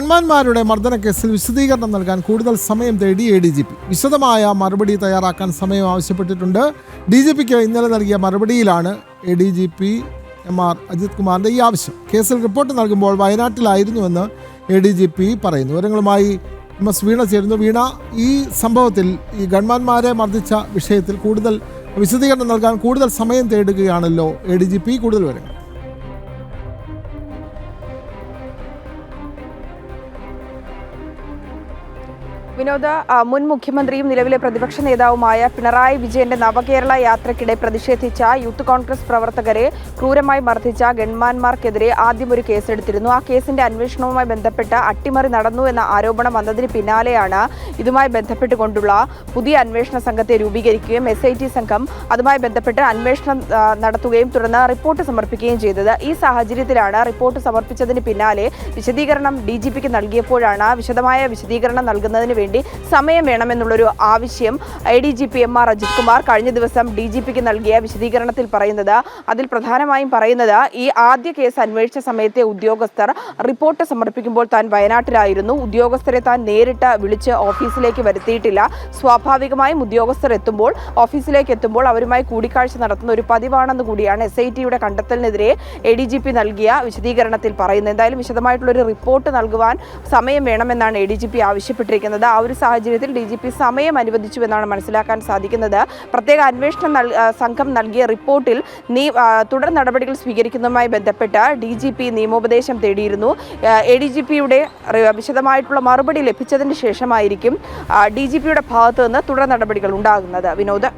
ഗൺമാന്മാരുടെ മർദ്ദനക്കേസിൽ വിശദീകരണം നൽകാൻ കൂടുതൽ സമയം തേടി ADGP. വിശദമായ മറുപടി തയ്യാറാക്കാൻ സമയം ആവശ്യപ്പെട്ടിട്ടുണ്ട്. DGPക്ക് ഇന്നലെ നൽകിയ മറുപടിയിലാണ് ADGP MR അജിത് കുമാറിന്റെ ഈ ആവശ്യം. കേസിൽ റിപ്പോർട്ട് നൽകുമ്പോൾ വയനാട്ടിലായിരുന്നുവെന്ന് ADGP പറയുന്നു. വിവരങ്ങളുമായി MS വീണ ചേരുന്നു. വീണ, ഈ സംഭവത്തിൽ ഈ ഗൺമാന്മാരെ മർദ്ദിച്ച വിഷയത്തിൽ കൂടുതൽ വിശദീകരണം നൽകാൻ കൂടുതൽ സമയം തേടുകയാണല്ലോ ADGP. കൂടുതൽ വിവരങ്ങൾ. വിനോദ, മുൻ മുഖ്യമന്ത്രിയും നിലവിലെ പ്രതിപക്ഷ നേതാവുമായ പിണറായി വിജയന്റെ നവകേരള യാത്രയ്ക്കിടെ പ്രതിഷേധിച്ച യൂത്ത് കോൺഗ്രസ് പ്രവർത്തകരെ ക്രൂരമായി മർദ്ദിച്ച ഗൺമാന്മാർക്കെതിരെ ആദ്യം ഒരു കേസെടുത്തിരുന്നു. ആ കേസിന്റെ അന്വേഷണവുമായി ബന്ധപ്പെട്ട് അട്ടിമറി നടന്നു എന്ന ആരോപണം വന്നതിന് പിന്നാലെയാണ് ഇതുമായി ബന്ധപ്പെട്ടുകൊണ്ടുള്ള പുതിയ അന്വേഷണ സംഘത്തെ രൂപീകരിക്കുകയും SIT സംഘം അതുമായി ബന്ധപ്പെട്ട് അന്വേഷണം നടത്തുകയും തുടർന്ന് റിപ്പോർട്ട് സമർപ്പിക്കുകയും ചെയ്തത്. ഈ സാഹചര്യത്തിലാണ് റിപ്പോർട്ട് സമർപ്പിച്ചതിന് പിന്നാലെ വിശദീകരണം DGPക്ക് നൽകിയപ്പോഴാണ് വിശദമായ വിശദീകരണം നൽകുന്നതിന് വേണ്ടി സമയം വേണമെന്നുള്ളൊരു ആവശ്യം ADGP MR അജിത് കുമാർ കഴിഞ്ഞ ദിവസം DGPക്ക് നൽകിയ വിശദീകരണത്തിൽ പറയുന്നത്. അതിൽ പ്രധാനമായും പറയുന്നത്, ഈ ആദ്യ കേസ് അന്വേഷിച്ച സമയത്തെ ഉദ്യോഗസ്ഥർ റിപ്പോർട്ട് സമർപ്പിക്കുമ്പോൾ താൻ വയനാട്ടിലായിരുന്നു. ഉദ്യോഗസ്ഥരെ താൻ നേരിട്ട് വിളിച്ച് ഓഫീസിലേക്ക് വരുത്തിയിട്ടില്ല. സ്വാഭാവികമായും ഉദ്യോഗസ്ഥർ ഓഫീസിലേക്ക് എത്തുമ്പോൾ അവരുമായി കൂടിക്കാഴ്ച നടത്തുന്ന ഒരു പതിവാണെന്ന് കൂടിയാണ് SITയുടെ കണ്ടെത്തലിനെതിരെ ADGP നൽകിയ വിശദീകരണത്തിൽ പറയുന്നത്. എന്തായാലും വിശദമായിട്ടുള്ളൊരു റിപ്പോർട്ട് നൽകുവാൻ സമയം വേണമെന്നാണ് ADGP ആവശ്യപ്പെട്ടിരിക്കുന്നത്. ആ ഒരു സാഹചര്യത്തിൽ DGP സമയം അനുവദിച്ചു എന്നാണ് മനസ്സിലാക്കാൻ സാധിക്കുന്നത്. പ്രത്യേക അന്വേഷണ സംഘം നൽകിയ റിപ്പോർട്ടിൽ തുടർ നടപടികൾ സ്വീകരിക്കുന്നതുമായി ബന്ധപ്പെട്ട് DGP നിയമോപദേശം തേടിയിരുന്നു. ADGPയുടെ വിശദമായിട്ടുള്ള മറുപടി ലഭിച്ചതിന് ശേഷമായിരിക്കും DGPയുടെ ഭാഗത്തു നിന്ന് തുടർ നടപടികൾ ഉണ്ടാകുന്നത്. വിനോദ്.